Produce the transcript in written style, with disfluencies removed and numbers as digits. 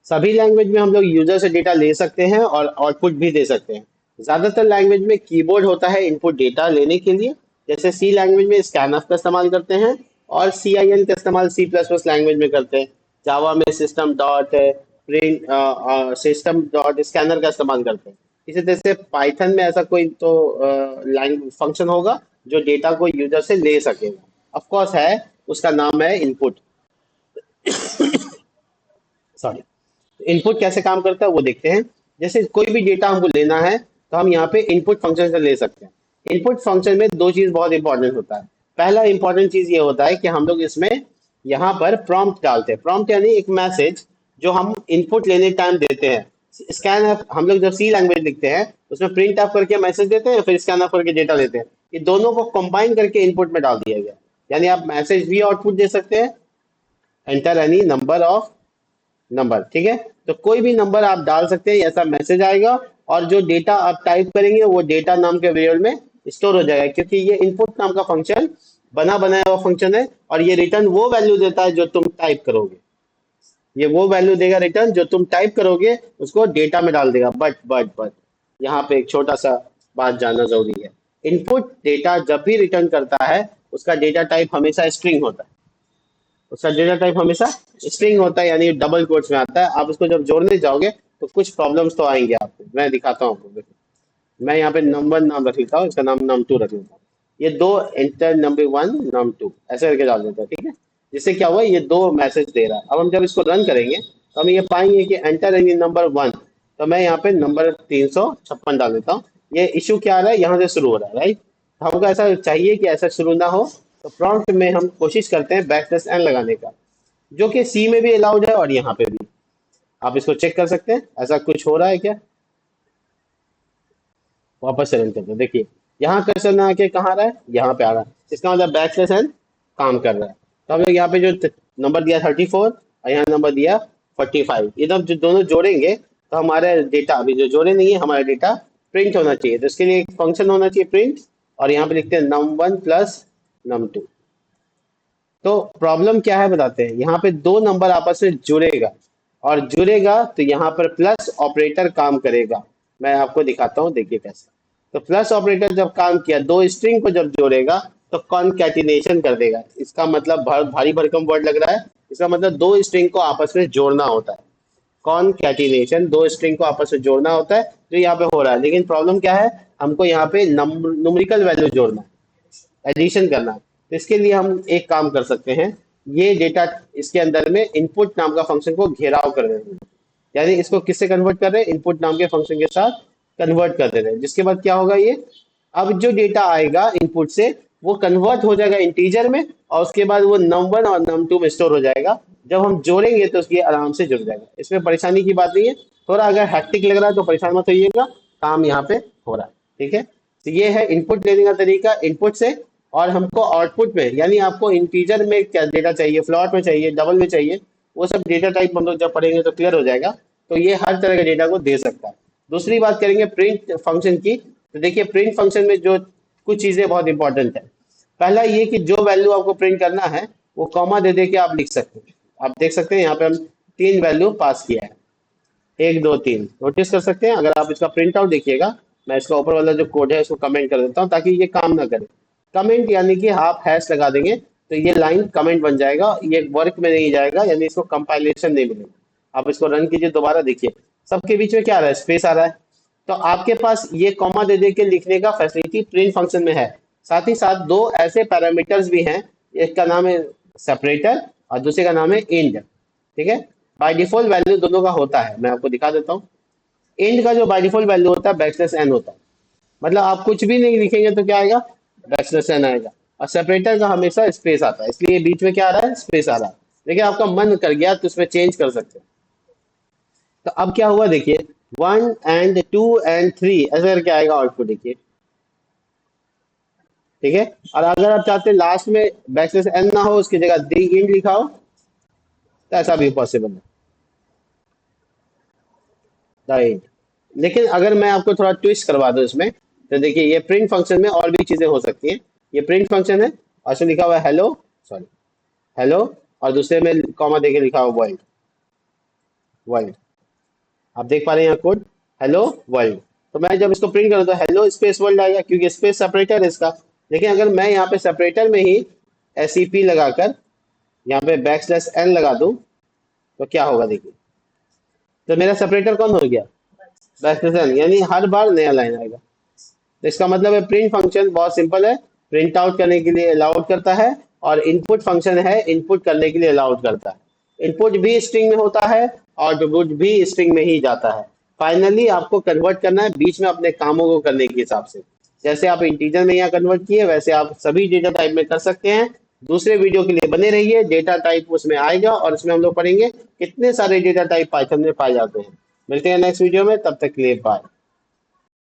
सभी लैंग्वेज में हम लोग यूजर से डेटा ले सकते हैं और आउटपुट भी दे सकते हैं। ज्यादातर लैंग्वेज में कीबोर्ड होता है इनपुट डेटा लेने के लिए। जैसे सी लैंग्वेज में स्कैनफ का इस्तेमाल करते हैं, और सी आई एन का इस्तेमाल सी प्लस प्लस लैंग्वेज में करते हैं। जावा में system dot print system dot scanner का इस्तेमाल करते हैं। इसी तरह से पाइथन में ऐसा कोई तो लैंग्वेज फंक्शन होगा जो डेटा को यूजर से ले सकेगा। ऑफ कोर्स है, उसका नाम है इनपुट। सॉरी। इनपुट कैसे काम करता है वो देखते हैं। जैसे कोई भी डेटा हमको लेना है तो हम यहाँ पे इनपुट फंक्शन से ले सकते हैं। इनपुट फंक्शन में दो चीज बहुत इंपॉर्टेंट होता है। पहला इंपॉर्टेंट चीज ये होता है कि हम लोग इसमें यहाँ पर प्रॉम्प्ट डालते हैं। प्रॉम्प्ट यानी एक मैसेज जो हम इनपुट लेने टाइम देते हैं। स्कैन एफ हम लोग जब सी लैंग्वेज लिखते हैं उसमें प्रिंट एफ करके मैसेज देते हैं, फिर स्कैन एफ करके डेटा लेते हैं। ये दोनों को कंबाइन करके इनपुट में डाल दिया गया। यानी आप मैसेज भी आउटपुट दे सकते हैं, enter any number of number, ठीक है। तो कोई भी नंबर आप डाल सकते हैं, ऐसा मैसेज आएगा। और जो डेटा आप टाइप करेंगे वो डेटा नाम के वेरिएबल में स्टोर हो जाएगा, क्योंकि ये इनपुट नाम का फंक्शन बना बनाया हुआ फंक्शन है। और ये रिटर्न वो वैल्यू देता है जो तुम टाइप करोगे। ये वो वैल्यू देगा रिटर्न जो तुम टाइप करोगे, उसको डेटा में डाल देगा। बट यहाँ पे एक छोटा सा बात जानना जरूरी है। इनपुट डेटा जब भी रिटर्न करता है उसका डेटा टाइप हमेशा स्ट्रिंग होता है। उसका डेटा टाइप हमेशा स्ट्रिंग होता है, यानी डबल कोट्स में आता है। आप उसको जब जोड़ने जाओगे तो कुछ प्रॉब्लम्स तो आएंगे आपको। मैं दिखाता हूँ आपको, देखो। मैं यहाँ पे नंबर नाम रख लेता हूँ, इसका नाम num2 रख लेता हूँ। ये दो एंटर नंबर 1 num2 ऐसे करके डाल देता है, ठीक है। जिससे क्या हुआ, ये दो मैसेज दे रहा है। अब हम जब इसको रन करेंगे तो हम ये पाएंगे कि एंटर इन नंबर 1। तो मैं यहाँ पे नंबर 356 डाल देता हूँ। ये इशू क्या आ रहा है, यहाँ से शुरू हो रहा है, राइट। तो हमको ऐसा चाहिए कि ऐसा शुरू ना हो। तो प्रॉम्प्ट में हम कोशिश करते हैं \n लगाने का, जो कि सी में भी अलाउड है और यहाँ पे भी। आप इसको चेक कर सकते हैं, ऐसा कुछ हो रहा है क्या। वापस से रन करते हैं, देखिए यहाँ कर्सर ना आके कहाँ आ रहा है, यहाँ पे आ रहा है। इसका मतलब \n काम कर रहा है। तो हम लोग यहाँ पे जो नंबर दिया 34 और यहाँ नंबर दिया 45, ये जब जो दोनों जोड़ेंगे तो हमारा डेटा, अभी जो जोड़े नहीं है, हमारा डेटा प्रिंट होना चाहिए। तो इसके लिए एक फंक्शन होना चाहिए प्रिंट, और यहाँ पे लिखते हैं num1 प्लस num2। तो प्रॉब्लम क्या है बताते हैं। यहाँ पे दो नंबर आपस में जुड़ेगा, और जुड़ेगा तो यहाँ पर प्लस ऑपरेटर काम करेगा। मैं आपको दिखाता हूँ, देखिए कैसे। तो प्लस ऑपरेटर जब काम किया, दो स्ट्रिंग को जब जोड़ेगा तो कॉनकैटिनेशन कर देगा। इसका मतलब भारी भरकम वर्ड लग रहा है। इसका मतलब दो स्ट्रिंग को आपस में जोड़ना होता है। कॉनकैटिनेशन, दो स्ट्रिंग को आपस में जोड़ना होता है, जो यहाँ पे हो रहा है। लेकिन प्रॉब्लम क्या है, हमको यहाँ पे न्यूमेरिकल वैल्यू जोड़ना है, एडिशन करना है। तो इसके लिए हम एक काम कर सकते हैं। ये डेटा इसके अंदर में इनपुट नाम का फंक्शन को घेराव कर रहे हैं। यानी इसको किससे कन्वर्ट कर रहे हैं, इनपुट नाम के फंक्शन के साथ कन्वर्ट कर दे रहे हैं। जिसके बाद क्या होगा, ये अब जो डेटा आएगा इनपुट से वो कन्वर्ट हो जाएगा इंटीजर में, और उसके बाद वो num1 और num2 में स्टोर हो जाएगा। जब हम जोड़ेंगे तो उसकी आराम से जुड़ जाएगा, इसमें परेशानी की बात नहीं है। थोड़ा अगर हैक्टिक लग रहा है तो परेशान मत होइएगा, काम यहाँ पे हो रहा है, ठीक है। तो ये है इनपुट लेने का तरीका इनपुट से। और हमको आउटपुट में, यानी आपको इंटीजर में क्या डेटा चाहिए, फ्लॉट में चाहिए, डबल में चाहिए, वो सब डेटा टाइप हम लोग जब पढ़ेंगे तो क्लियर हो जाएगा। तो ये हर तरह के डेटा को दे सकता है। दूसरी बात करेंगे प्रिंट फंक्शन की। तो देखिए प्रिंट फंक्शन में जो कुछ चीजें बहुत इंपॉर्टेंट है। पहला ये कि जो वैल्यू आपको प्रिंट करना है वो कॉमा दे के आप लिख सकते हैं। आप देख सकते हैं यहाँ पे हम 3 वैल्यू पास किया है, 1 2 3। नोटिस कर सकते हैं, अगर आप इसका प्रिंट आउट देखिएगा। मैं इसका ऊपर वाला जो कोड है इसको कमेंट कर देता हूँ ताकि ये काम ना करे। कमेंट यानी कि आप हैश लगा देंगे तो ये लाइन कमेंट बन जाएगा, ये वर्क में नहीं जाएगा, यानी इसको कंपाइलेशन नहीं मिलेगा। आप इसको रन कीजिए दोबारा, देखिए सबके बीच में क्या आ रहा है, स्पेस आ रहा है। तो आपके पास ये कॉमा दे के लिखने का फैसिलिटी प्रिंट फंक्शन में है। साथ ही साथ दो ऐसे पैरामीटर्स भी हैं, एक का नाम है सेपरेटर और दूसरे का नाम है इंड, ठीक है। बाय डिफॉल्ट वैल्यू दोनों का होता है, मैं आपको दिखा देता हूँ। इंड का जो बाय डिफॉल्ट वैल्यू होता है \n होता है। मतलब आप कुछ भी नहीं लिखेंगे तो क्या आएगा, \n आएगा। और सेपरेटर का हमेशा स्पेस आता है, इसलिए बीच में क्या आ रहा है, स्पेस आ रहा है। लेकिन आपका मन कर गया तो उसमें चेंज कर सकते हैं। तो अब क्या हुआ देखिए, 1 and 2 and 3 ऐसे करके आएगा आउटपुट, देखिए, ठीक है। और अगर आप चाहते हैं लास्ट में \n ना हो, उसकी जगह दी इंड लिखा हो, तो ऐसा भी पॉसिबल है, द इंड। लेकिन अगर मैं आपको थोड़ा ट्विस्ट करवा दूं इसमें, तो देखिए ये प्रिंट फंक्शन में और भी चीजें हो सकती हैं। ये प्रिंट फंक्शन है और इसमें लिखा हुआ है हेलो, सॉरी, हेलो, और दूसरे में कॉमा देके लिखा हुआ वर्ल्ड। वर्ल्ड। आप देख पा रहे हैं यहाँ कोड, हेलो वर्ल्ड। तो मैं जब इसको प्रिंट करूँ तो हेलो स्पेस वर्ल्ड आएगा, क्योंकि स्पेस सेपरेटर है इसका। लेकिन अगर मैं यहाँ पे सेपरेटर में ही SEP लगाकर यहाँ पे \n लगा दूं तो क्या होगा देखिए। तो मेरा सेपरेटर कौन हो गया, \n, यानी हर बार नया लाइन आएगा। तो इसका मतलब है प्रिंट फंक्शन बहुत सिंपल है, प्रिंट आउट करने के लिए अलाउड करता है, और इनपुट फंक्शन है, इनपुट करने के लिए अलाउड करता है। इनपुट भी स्ट्रिंग में होता है और आउटपुट भी स्ट्रिंग में ही जाता है। फाइनली आपको कन्वर्ट करना है बीच में अपने कामों को करने के हिसाब से। जैसे आप इंटीजर में यहाँ कन्वर्ट किए, वैसे आप सभी डेटा टाइप में कर सकते हैं। दूसरे वीडियो के लिए बने रहिए, डेटा टाइप उसमें आएगा और उसमें हम लोग पढ़ेंगे कितने सारे डेटा टाइप पाइथन में पाए जाते हैं। मिलते हैं नेक्स्ट वीडियो में, तब तक के लिए बाय।